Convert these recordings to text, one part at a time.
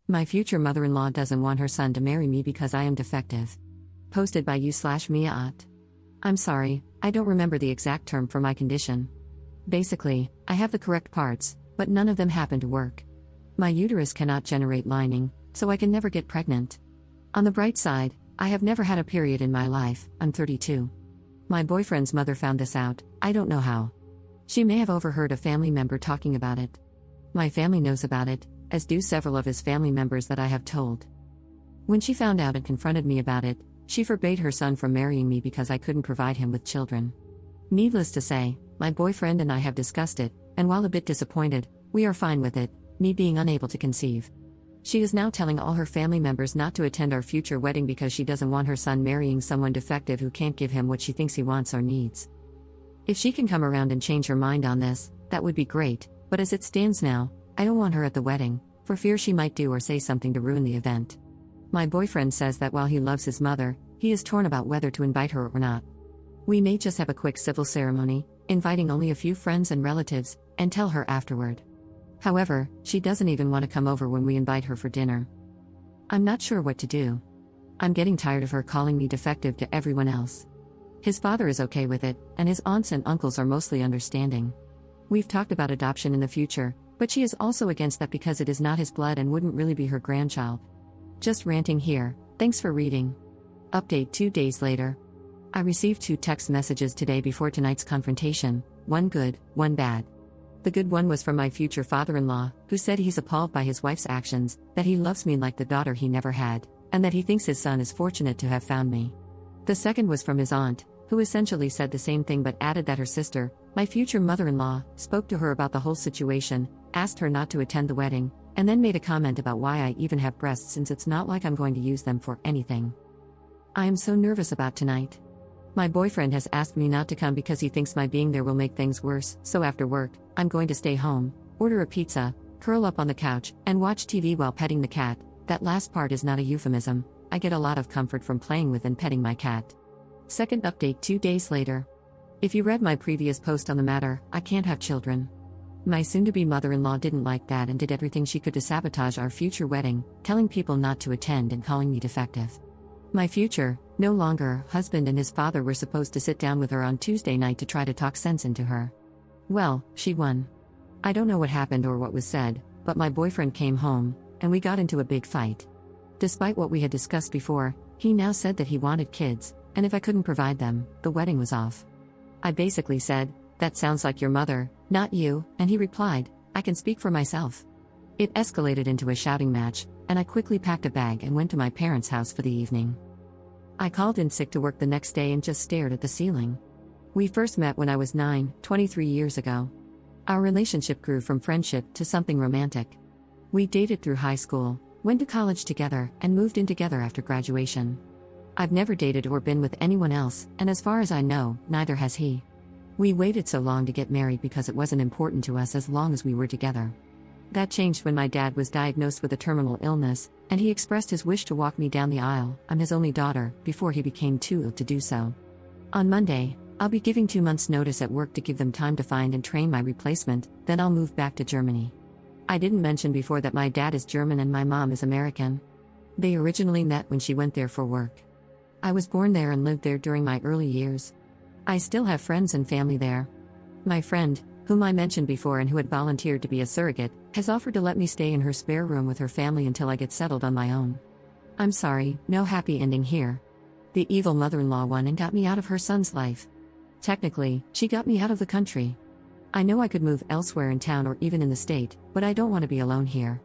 My future mother-in-law doesn't want her son to marry me because I am defective. Posted by you/Miaat. I'm sorry, I don't remember the exact term for my condition. Basically, I have the correct parts, but none of them happen to work. My uterus cannot generate lining, so I can never get pregnant. On the bright side, I have never had a period in my life. I'm 32. My boyfriend's mother found this out, I don't know how. She may have overheard a family member talking about it. My family knows about it, as do several of his family members that I have told. When she found out and confronted me about it, she forbade her son from marrying me because I couldn't provide him with children. Needless to say, my boyfriend and I have discussed it, and while a bit disappointed, we are fine with it, me being unable to conceive. She is now telling all her family members not to attend our future wedding because she doesn't want her son marrying someone defective who can't give him what she thinks he wants or needs. If she can come around and change her mind on this, that would be great, but as it stands now, I don't want her at the wedding, for fear she might do or say something to ruin the event. My boyfriend says that while he loves his mother, he is torn about whether to invite her or not. We may just have a quick civil ceremony, inviting only a few friends and relatives, and tell her afterward. However, she doesn't even want to come over when we invite her for dinner. I'm not sure what to do. I'm getting tired of her calling me defective to everyone else. His father is okay with it, and his aunts and uncles are mostly understanding. We've talked about adoption in the future, but she is also against that because it is not his blood and wouldn't really be her grandchild. Just ranting here, thanks for reading. Update 2 days later. I received 2 text messages today before tonight's confrontation, one good, one bad. The good one was from my future father-in-law, who said he's appalled by his wife's actions, that he loves me like the daughter he never had, and that he thinks his son is fortunate to have found me. The second was from his aunt, who essentially said the same thing but added that her sister, my future mother-in-law, spoke to her about the whole situation, asked her not to attend the wedding, and then made a comment about why I even have breasts since it's not like I'm going to use them for anything. I am so nervous about tonight. My boyfriend has asked me not to come because he thinks my being there will make things worse, so after work, I'm going to stay home, order a pizza, curl up on the couch, and watch TV while petting the cat. That last part is not a euphemism, I get a lot of comfort from playing with and petting my cat. Second update 2 days later. If you read my previous post on the matter, I can't have children. My soon-to-be mother-in-law didn't like that and did everything she could to sabotage our future wedding, telling people not to attend and calling me defective. My future, no longer, husband and his father were supposed to sit down with her on Tuesday night to try to talk sense into her. Well, she won. I don't know what happened or what was said, but my boyfriend came home, and we got into a big fight. Despite what we had discussed before, he now said that he wanted kids, and if I couldn't provide them, the wedding was off. I basically said, "That sounds like your mother, not you," and he replied, "I can speak for myself." It escalated into a shouting match, and I quickly packed a bag and went to my parents' house for the evening. I called in sick to work the next day and just stared at the ceiling. We first met when I was 9, 23 years ago. Our relationship grew from friendship to something romantic. We dated through high school, went to college together, and moved in together after graduation. I've never dated or been with anyone else, and as far as I know, neither has he. We waited so long to get married because it wasn't important to us as long as we were together. That changed when my dad was diagnosed with a terminal illness, and he expressed his wish to walk me down the aisle, I'm his only daughter, before he became too ill to do so. On Monday, I'll be giving 2 months' notice at work to give them time to find and train my replacement, then I'll move back to Germany. I didn't mention before that my dad is German and my mom is American. They originally met when she went there for work. I was born there and lived there during my early years. I still have friends and family there. My friend, whom I mentioned before and who had volunteered to be a surrogate, has offered to let me stay in her spare room with her family until I get settled on my own. I'm sorry, no happy ending here. The evil mother-in-law won and got me out of her son's life. Technically, she got me out of the country. I know I could move elsewhere in town or even in the state, but I don't want to be alone here.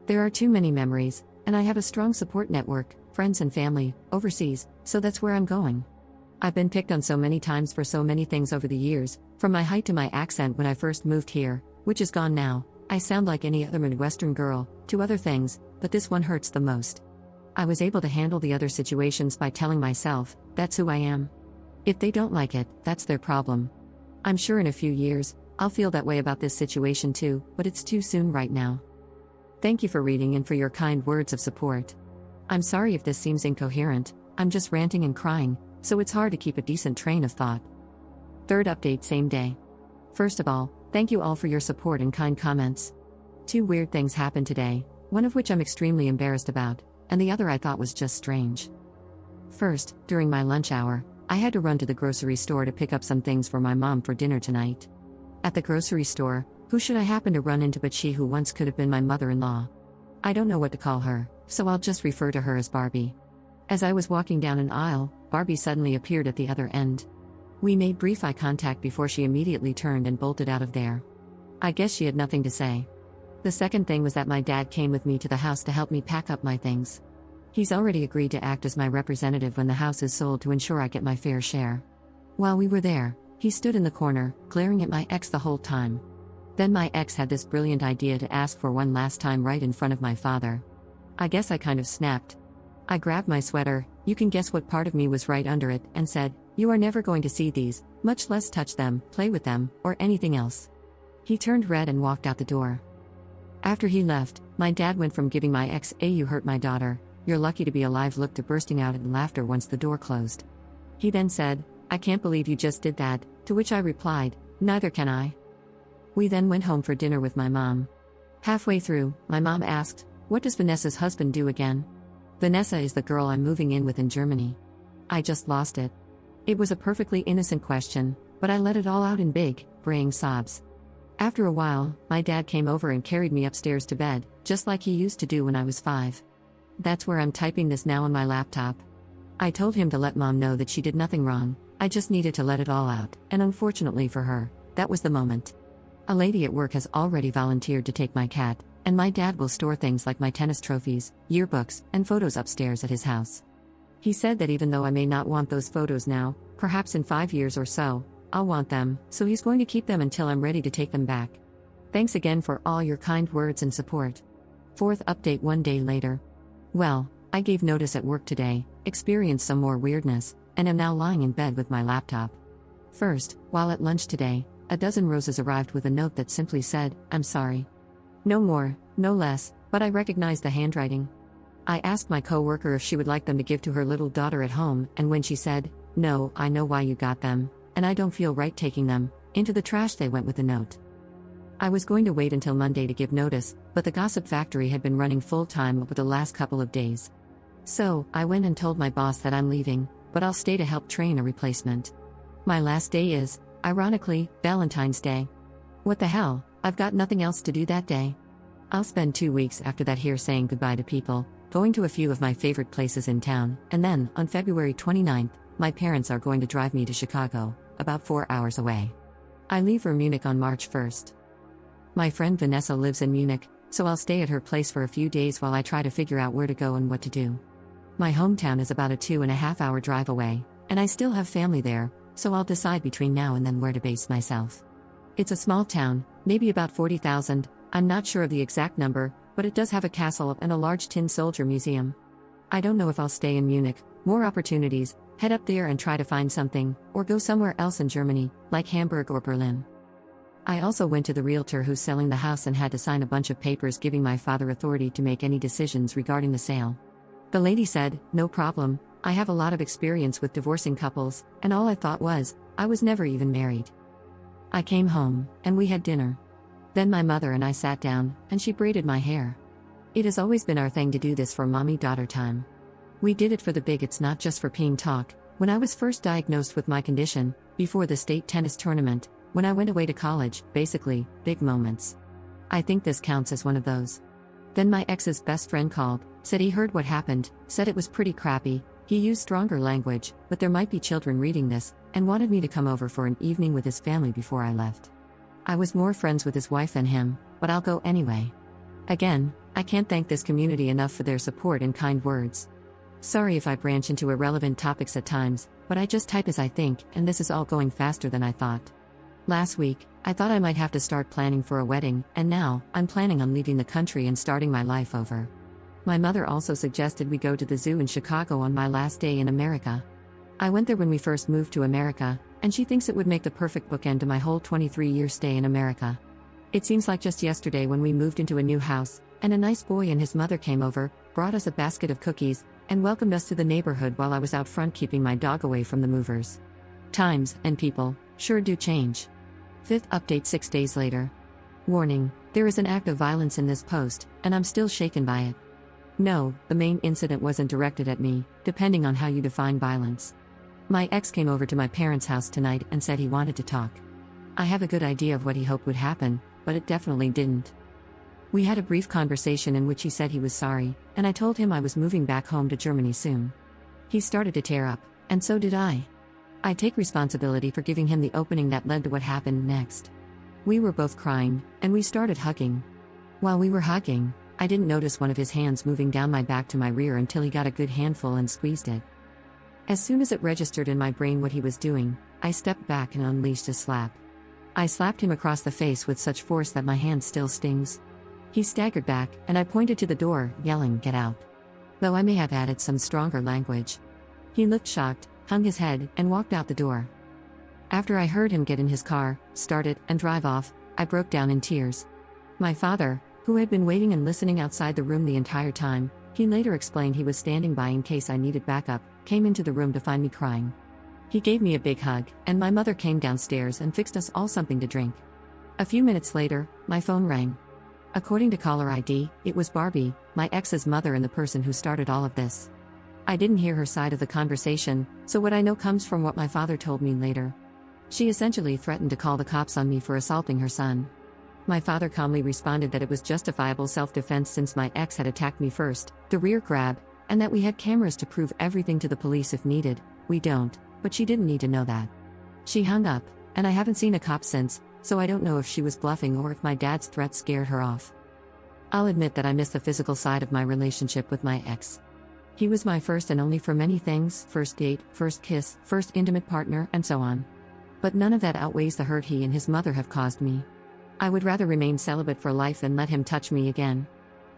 There are too many memories, and I have a strong support network, friends and family, overseas, so that's where I'm going. I've been picked on so many times for so many things over the years, from my height to my accent when I first moved here, which is gone now. I sound like any other Midwestern girl, to other things, but this one hurts the most. I was able to handle the other situations by telling myself, that's who I am. If they don't like it, that's their problem. I'm sure in a few years, I'll feel that way about this situation too, but it's too soon right now. Thank you for reading and for your kind words of support. I'm sorry if this seems incoherent, I'm just ranting and crying, so it's hard to keep a decent train of thought. Third update same day. First of all, thank you all for your support and kind comments. 2 weird things happened today. one of which I'm extremely embarrassed about, and the other I thought was just strange. First, during my lunch hour, I had to run to the grocery store to pick up some things for my mom for dinner tonight. At the grocery store, who should I happen to run into but she who once could have been my mother-in-law. I don't know what to call her, so I'll just refer to her as Barbie. As I was walking down an aisle, Barbie suddenly appeared at the other end. We made brief eye contact before she immediately turned and bolted out of there. I guess she had nothing to say. The second thing was that my dad came with me to the house to help me pack up my things. He's already agreed to act as my representative when the house is sold to ensure I get my fair share. While we were there, he stood in the corner, glaring at my ex the whole time. Then my ex had this brilliant idea to ask for one last time right in front of my father. I guess I kind of snapped. I grabbed my sweater, you can guess what part of me was right under it, and said, "You are never going to see these, much less touch them, play with them, or anything else." He turned red and walked out the door. After he left, my dad went from giving my ex a "you hurt my daughter, you're lucky to be alive" look to bursting out in laughter once the door closed. He then said, "I can't believe you just did that," to which I replied, "Neither can I." We then went home for dinner with my mom. Halfway through, my mom asked, "What does Vanessa's husband do again?" Vanessa is the girl I'm moving in with in Germany. I just lost it. It was a perfectly innocent question, but I let it all out in big, braying sobs. After a while, my dad came over and carried me upstairs to bed, just like he used to do when I was 5. That's where I'm typing this now on my laptop. I told him to let mom know that she did nothing wrong, I just needed to let it all out, and unfortunately for her, that was the moment. A lady at work has already volunteered to take my cat, and my dad will store things like my tennis trophies, yearbooks, and photos upstairs at his house. He said that even though I may not want those photos now, perhaps in 5 years or so, I'll want them, so he's going to keep them until I'm ready to take them back. Thanks again for all your kind words and support. Fourth update 1 day later. Well, I gave notice at work today, experienced some more weirdness, and am now lying in bed with my laptop. First, while at lunch today, a dozen roses arrived with a note that simply said, "I'm sorry." No more, no less, but I recognized the handwriting. I asked my coworker if she would like them to give to her little daughter at home, and when she said, "No, I know why you got them, and I don't feel right taking them," into the trash they went with the note. I was going to wait until Monday to give notice, but the gossip factory had been running full-time over the last couple of days. So, I went and told my boss that I'm leaving, but I'll stay to help train a replacement. My last day is, ironically, Valentine's Day. What the hell, I've got nothing else to do that day. I'll spend 2 weeks after that here saying goodbye to people, going to a few of my favorite places in town, and then, on February 29th, my parents are going to drive me to Chicago, about 4 hours away. I leave for Munich on March 1st. My friend Vanessa lives in Munich, so I'll stay at her place for a few days while I try to figure out where to go and what to do. My hometown is about a 2.5-hour drive away, and I still have family there, so I'll decide between now and then where to base myself. It's a small town, maybe about 40,000, I'm not sure of the exact number, but it does have a castle and a large tin soldier museum. I don't know if I'll stay in Munich, more opportunities, head up there and try to find something, or go somewhere else in Germany, like Hamburg or Berlin. I also went to the realtor who's selling the house and had to sign a bunch of papers giving my father authority to make any decisions regarding the sale. The lady said, "No problem, I have a lot of experience with divorcing couples," and all I thought was, I was never even married. I came home, and we had dinner. Then my mother and I sat down, and she braided my hair. It has always been our thing to do this for mommy-daughter time. We did it for the big it's not just for peen talk, when I was first diagnosed with my condition, before the state tennis tournament, when I went away to college, basically, big moments. I think this counts as one of those. Then my ex's best friend called, said he heard what happened, said it was pretty crappy, he used stronger language, but there might be children reading this, and wanted me to come over for an evening with his family before I left. I was more friends with his wife than him, but I'll go anyway. Again, I can't thank this community enough for their support and kind words. Sorry if I branch into irrelevant topics at times, but I just type as I think, and this is all going faster than I thought. Last week, I thought I might have to start planning for a wedding, and now, I'm planning on leaving the country and starting my life over. My mother also suggested we go to the zoo in Chicago on my last day in America. I went there when we first moved to America, and she thinks it would make the perfect bookend to my whole 23-year stay in America. It seems like just yesterday when we moved into a new house, and a nice boy and his mother came over, brought us a basket of cookies, and welcomed us to the neighborhood while I was out front keeping my dog away from the movers. Times, and people, sure do change. Fifth update 6 days later. Warning, there is an act of violence in this post, and I'm still shaken by it. No, the main incident wasn't directed at me, depending on how you define violence. My ex came over to my parents' house tonight and said he wanted to talk. I have a good idea of what he hoped would happen, but it definitely didn't. We had a brief conversation in which he said he was sorry, and I told him I was moving back home to Germany soon. He started to tear up, and so did I. I take responsibility for giving him the opening that led to what happened next. We were both crying, and we started hugging. While we were hugging, I didn't notice one of his hands moving down my back to my rear until he got a good handful and squeezed it. As soon as it registered in my brain what he was doing, I stepped back and unleashed a slap. I slapped him across the face with such force that my hand still stings. He staggered back, and I pointed to the door, yelling, "Get out." Though I may have added some stronger language. He looked shocked, hung his head, and walked out the door. After I heard him get in his car, start it, and drive off, I broke down in tears. My father, who had been waiting and listening outside the room the entire time, he later explained he was standing by in case I needed backup, came into the room to find me crying. He gave me a big hug, and my mother came downstairs and fixed us all something to drink. A few minutes later, my phone rang. According to caller ID, it was Barbie, my ex's mother and the person who started all of this. I didn't hear her side of the conversation, so what I know comes from what my father told me later. She essentially threatened to call the cops on me for assaulting her son. My father calmly responded that it was justifiable self-defense since my ex had attacked me first, the rear grab, and that we had cameras to prove everything to the police if needed. We don't, but she didn't need to know that. She hung up, and I haven't seen a cop since, so I don't know if she was bluffing or if my dad's threat scared her off. I'll admit that I miss the physical side of my relationship with my ex. He was my first and only for many things: first date, first kiss, first intimate partner, and so on. But none of that outweighs the hurt he and his mother have caused me. I would rather remain celibate for life than let him touch me again.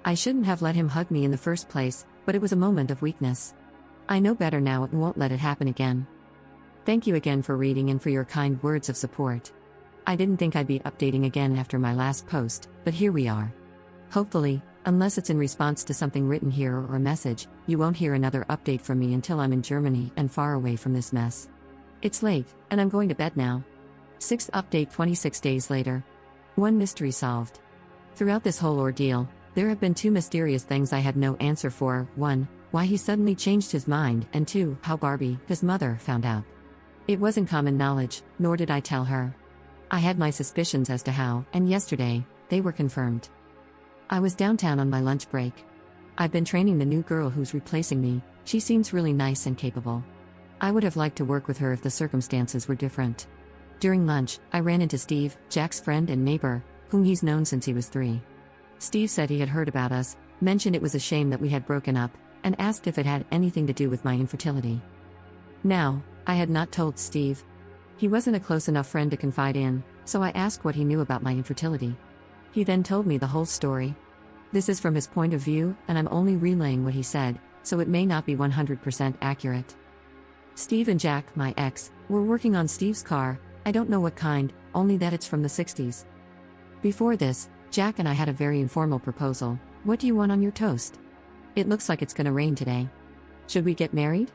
I shouldn't have let him hug me in the first place, but it was a moment of weakness. I know better now and won't let it happen again. Thank you again for reading and for your kind words of support. I didn't think I'd be updating again after my last post, but here we are. Hopefully, unless it's in response to something written here or a message, you won't hear another update from me until I'm in Germany and far away from this mess. It's late, and I'm going to bed now. 6th update 26 days later. 1 mystery solved. Throughout this whole ordeal, there have been 2 mysterious things I had no answer for: 1, why he suddenly changed his mind, and 2, how Barbie, his mother, found out. It wasn't common knowledge, nor did I tell her. I had my suspicions as to how, and yesterday, they were confirmed. I was downtown on my lunch break. I've been training the new girl who's replacing me. She seems really nice and capable. I would have liked to work with her if the circumstances were different. During lunch, I ran into Steve, Jack's friend and neighbor, whom he's known since he was 3. Steve said he had heard about us, mentioned it was a shame that we had broken up, and asked if it had anything to do with my infertility. Now, I had not told Steve. He wasn't a close enough friend to confide in, so I asked what he knew about my infertility. He then told me the whole story. This is from his point of view, and I'm only relaying what he said, so it may not be 100% accurate. Steve and Jack, my ex, were working on Steve's car. I don't know what kind, only that it's from the 60s. Before this, Jack and I had a very informal proposal. What do you want on your toast? It looks like it's gonna rain today. Should we get married?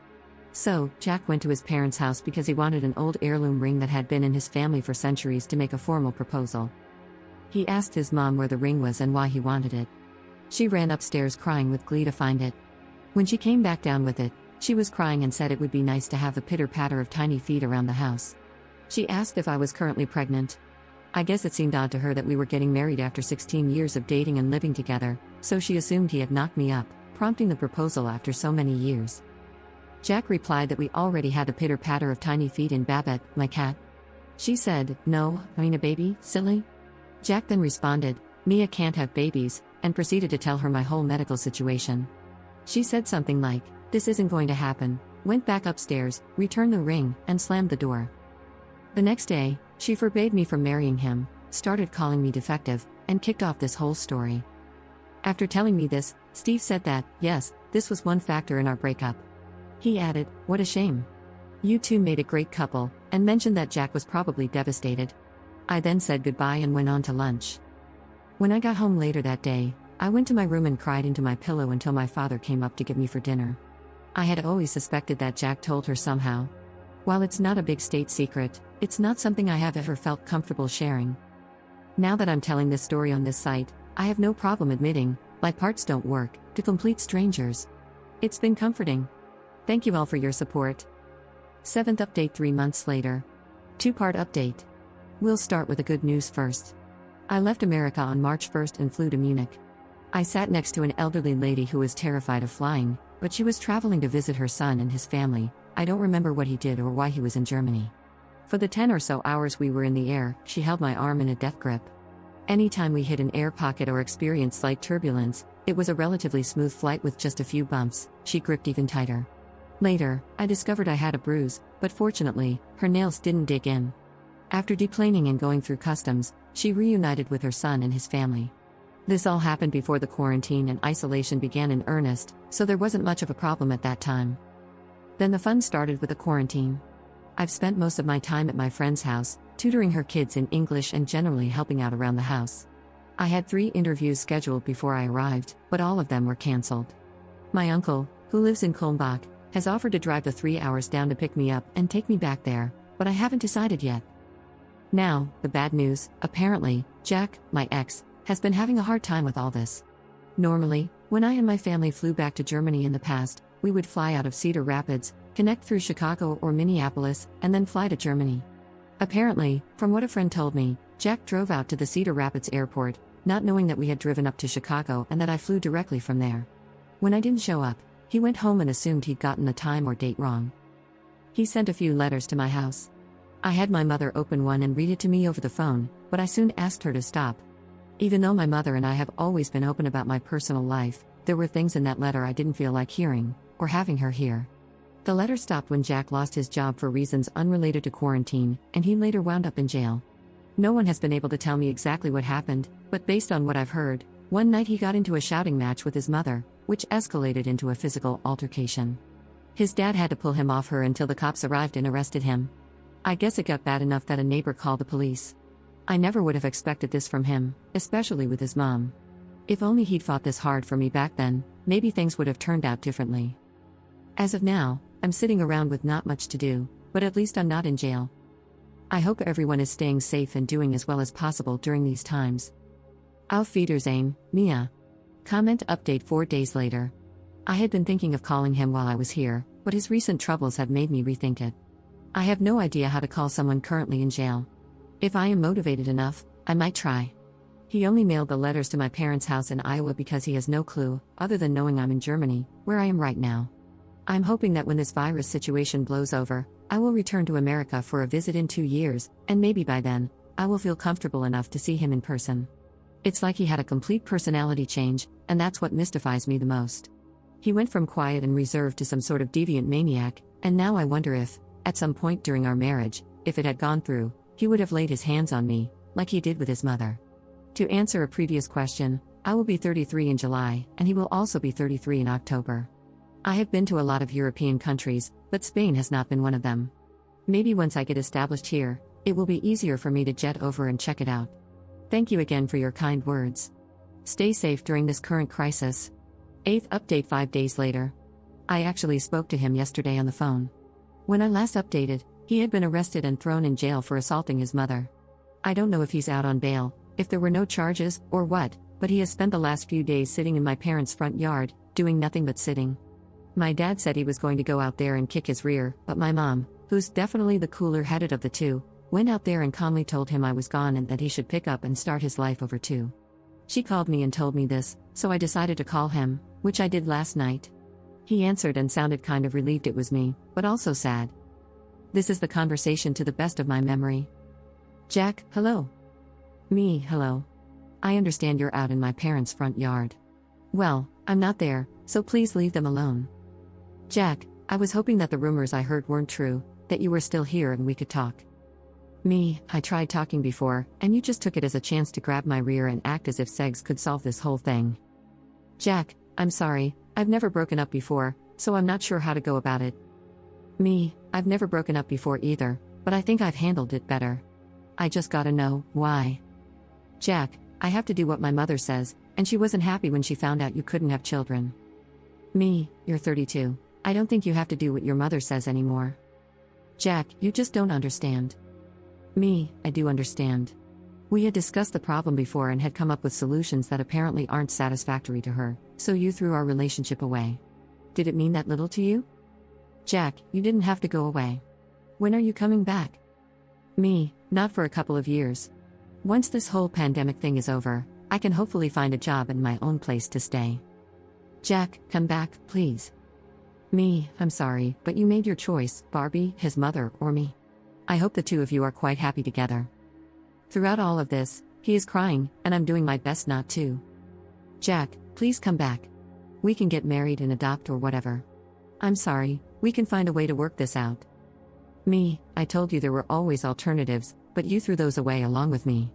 So, Jack went to his parents' house because he wanted an old heirloom ring that had been in his family for centuries to make a formal proposal. He asked his mom where the ring was and why he wanted it. She ran upstairs crying with glee to find it. When she came back down with it, she was crying and said it would be nice to have the pitter-patter of tiny feet around the house. She asked if I was currently pregnant. I guess it seemed odd to her that we were getting married after 16 years of dating and living together, so she assumed he had knocked me up, prompting the proposal after so many years. Jack replied that we already had the pitter-patter of tiny feet in Babette, my cat. She said, "No, I mean a baby, silly." Jack then responded, "Mia can't have babies," and proceeded to tell her my whole medical situation. She said something like, "This isn't going to happen," went back upstairs, returned the ring, and slammed the door. The next day, she forbade me from marrying him, started calling me defective, and kicked off this whole story. After telling me this, Steve said that, yes, this was one factor in our breakup. He added, "What a shame. You two made a great couple," and mentioned that Jack was probably devastated. I then said goodbye and went on to lunch. When I got home later that day, I went to my room and cried into my pillow until my father came up to get me for dinner. I had always suspected that Jack told her somehow. While it's not a big state secret, it's not something I have ever felt comfortable sharing. Now that I'm telling this story on this site, I have no problem admitting, my parts don't work, to complete strangers. It's been comforting. Thank you all for your support. 7th update 3 months later. 2-part update. We'll start with the good news first. I left America on March 1st and flew to Munich. I sat next to an elderly lady who was terrified of flying, but she was traveling to visit her son and his family. I don't remember what he did or why he was in Germany. For the 10 or so hours we were in the air, she held my arm in a death grip. Anytime we hit an air pocket or experienced slight turbulence, it was a relatively smooth flight with just a few bumps. She gripped even tighter. Later, I discovered I had a bruise, but fortunately, her nails didn't dig in. After deplaning and going through customs, she reunited with her son and his family. This all happened before the quarantine and isolation began in earnest, so there wasn't much of a problem at that time. Then the fun started with the quarantine. I've spent most of my time at my friend's house, tutoring her kids in English and generally helping out around the house. I had 3 interviews scheduled before I arrived, but all of them were cancelled. My uncle, who lives in Kulmbach, has offered to drive the 3 hours down to pick me up and take me back there, but I haven't decided yet. Now, the bad news: apparently, Jack, my ex, has been having a hard time with all this. Normally, when I and my family flew back to Germany in the past, we would fly out of Cedar Rapids, connect through Chicago or Minneapolis, and then fly to Germany. Apparently, from what a friend told me, Jack drove out to the Cedar Rapids airport, not knowing that we had driven up to Chicago and that I flew directly from there. When I didn't show up, he went home and assumed he'd gotten the time or date wrong. He sent a few letters to my house. I had my mother open one and read it to me over the phone, but I soon asked her to stop. Even though my mother and I have always been open about my personal life, there were things in that letter I didn't feel like hearing, or having her hear. The letter stopped when Jack lost his job for reasons unrelated to quarantine, and he later wound up in jail. No one has been able to tell me exactly what happened, but based on what I've heard, one night he got into a shouting match with his mother, which escalated into a physical altercation. His dad had to pull him off her until the cops arrived and arrested him. I guess it got bad enough that a neighbor called the police. I never would have expected this from him, especially with his mom. If only he'd fought this hard for me back then, maybe things would have turned out differently. As of now, I'm sitting around with not much to do, but at least I'm not in jail. I hope everyone is staying safe and doing as well as possible during these times. Auf Wiedersehen, Mia. Comment update 4 days later. I had been thinking of calling him while I was here, but his recent troubles have made me rethink it. I have no idea how to call someone currently in jail. If I am motivated enough, I might try. He only mailed the letters to my parents' house in Iowa because he has no clue, other than knowing I'm in Germany, where I am right now. I'm hoping that when this virus situation blows over, I will return to America for a visit in 2 years, and maybe by then, I will feel comfortable enough to see him in person. It's like he had a complete personality change, and that's what mystifies me the most. He went from quiet and reserved to some sort of deviant maniac, and now I wonder if, at some point during our marriage, if it had gone through, he would have laid his hands on me, like he did with his mother. To answer a previous question, I will be 33 in July, and he will also be 33 in October. I have been to a lot of European countries, but Spain has not been one of them. Maybe once I get established here, it will be easier for me to jet over and check it out. Thank you again for your kind words. Stay safe during this current crisis. 8th update 5 days later. I actually spoke to him yesterday on the phone. When I last updated, he had been arrested and thrown in jail for assaulting his mother. I don't know if he's out on bail, if there were no charges, or what, but he has spent the last few days sitting in my parents' front yard, doing nothing but sitting. My dad said he was going to go out there and kick his rear, but my mom, who's definitely the cooler-headed of the two, went out there and calmly told him I was gone and that he should pick up and start his life over too. She called me and told me this, so I decided to call him, which I did last night. He answered and sounded kind of relieved it was me, but also sad. This is the conversation to the best of my memory. Jack, hello. Me, hello. I understand you're out in my parents' front yard. Well, I'm not there, so please leave them alone. Jack, I was hoping that the rumors I heard weren't true, that you were still here and we could talk. Me, I tried talking before, and you just took it as a chance to grab my rear and act as if sex could solve this whole thing. Jack, I'm sorry, I've never broken up before, so I'm not sure how to go about it. Me, I've never broken up before either, but I think I've handled it better. I just gotta know, why? Jack, I have to do what my mother says, and she wasn't happy when she found out you couldn't have children. Me, you're 32. I don't think you have to do what your mother says anymore. Jack, you just don't understand. Me, I do understand. We had discussed the problem before and had come up with solutions that apparently aren't satisfactory to her, so you threw our relationship away. Did it mean that little to you? Jack, you didn't have to go away. When are you coming back? Me, not for a couple of years. Once this whole pandemic thing is over, I can hopefully find a job and my own place to stay. Jack, come back, please. Me, I'm sorry, but you made your choice, Barbie, his mother, or me. I hope the two of you are quite happy together. Throughout all of this, he is crying, and I'm doing my best not to. Jack, please come back. We can get married and adopt or whatever. I'm sorry, we can find a way to work this out. Me, I told you there were always alternatives, but you threw those away along with me.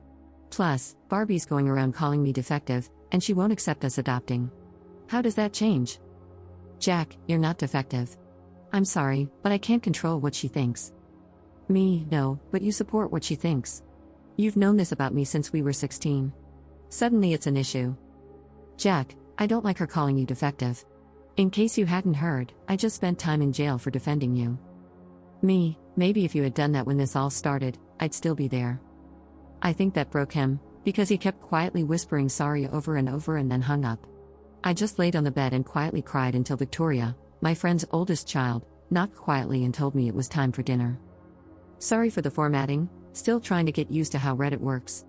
Plus, Barbie's going around calling me defective, and she won't accept us adopting. How does that change? Jack, you're not defective. I'm sorry, but I can't control what she thinks. Me, no, but you support what she thinks. You've known this about me since we were 16. Suddenly it's an issue. Jack, I don't like her calling you defective. In case you hadn't heard, I just spent time in jail for defending you. Me, maybe if you had done that when this all started, I'd still be there. I think that broke him, because he kept quietly whispering sorry over and over and then hung up. I just laid on the bed and quietly cried until Victoria, my friend's oldest child, knocked quietly and told me it was time for dinner. Sorry for the formatting, still trying to get used to how Reddit works.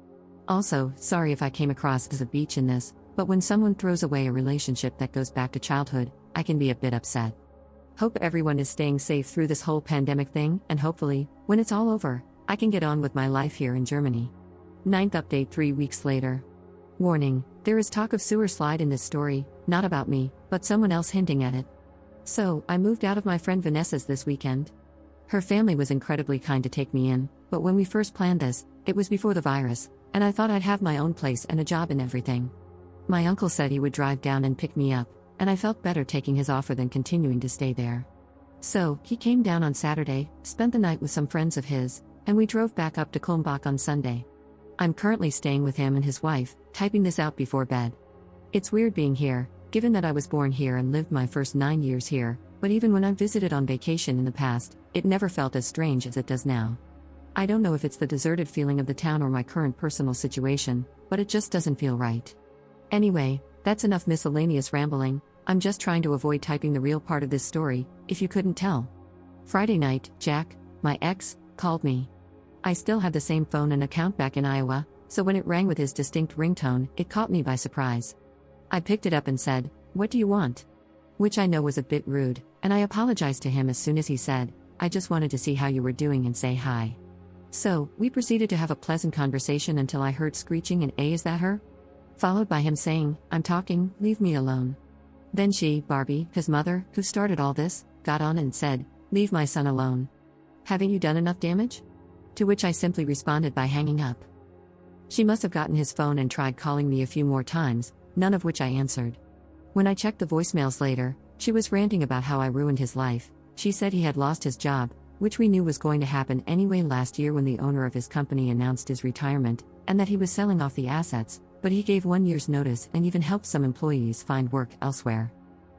Also, sorry if I came across as a beach in this, but when someone throws away a relationship that goes back to childhood, I can be a bit upset. Hope everyone is staying safe through this whole pandemic thing, and hopefully, when it's all over, I can get on with my life here in Germany. 9th update 3 weeks later. Warning, there is talk of sewer slide in this story, not about me, but someone else hinting at it. So, I moved out of my friend Vanessa's this weekend. Her family was incredibly kind to take me in, but when we first planned this, it was before the virus, and I thought I'd have my own place and a job and everything. My uncle said he would drive down and pick me up, and I felt better taking his offer than continuing to stay there. So, he came down on Saturday, spent the night with some friends of his, and we drove back up to Kulmbach on Sunday. I'm currently staying with him and his wife, typing this out before bed. It's weird being here, given that I was born here and lived my first 9 years here, but even when I've visited on vacation in the past, it never felt as strange as it does now. I don't know if it's the deserted feeling of the town or my current personal situation, but it just doesn't feel right. Anyway, that's enough miscellaneous rambling. I'm just trying to avoid typing the real part of this story, if you couldn't tell. Friday night, Jack, my ex, called me. I still had the same phone and account back in Iowa, so when it rang with his distinct ringtone, it caught me by surprise. I picked it up and said, "What do you want?" Which I know was a bit rude, and I apologized to him as soon as he said, "I just wanted to see how you were doing and say hi." So, we proceeded to have a pleasant conversation until I heard screeching and "Is that her?" Followed by him saying, "I'm talking, leave me alone." Then she, Barbie, his mother, who started all this, got on and said, "Leave my son alone. Haven't you done enough damage?" To which I simply responded by hanging up. She must have gotten his phone and tried calling me a few more times, none of which I answered. When I checked the voicemails later, she was ranting about how I ruined his life. She said he had lost his job, which we knew was going to happen anyway last year when the owner of his company announced his retirement, and that he was selling off the assets, but he gave 1 year's notice and even helped some employees find work elsewhere.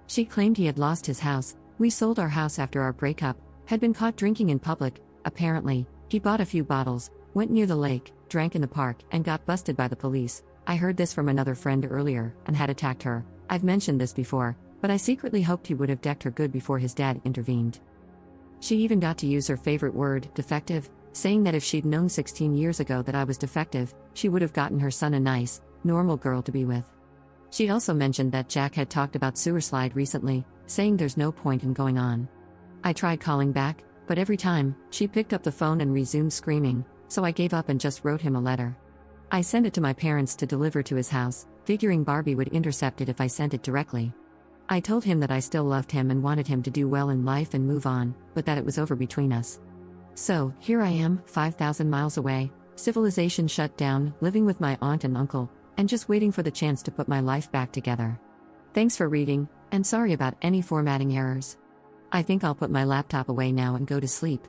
She claimed he had lost his house. We sold our house after our breakup, had been caught drinking in public. Apparently, he bought a few bottles, went near the lake, drank in the park, and got busted by the police. I heard this from another friend earlier, and had attacked her. I've mentioned this before, but I secretly hoped he would have decked her good before his dad intervened. She even got to use her favorite word, defective, saying that if she'd known 16 years ago that I was defective, she would have gotten her son a nice, normal girl to be with. She also mentioned that Jack had talked about sewer slide recently, saying there's no point in going on. I tried calling back, but every time, she picked up the phone and resumed screaming, so I gave up and just wrote him a letter. I sent it to my parents to deliver to his house, figuring Barbie would intercept it if I sent it directly. I told him that I still loved him and wanted him to do well in life and move on, but that it was over between us. So, here I am, 5,000 miles away, civilization shut down, living with my aunt and uncle, and just waiting for the chance to put my life back together. Thanks for reading, and sorry about any formatting errors. I think I'll put my laptop away now and go to sleep.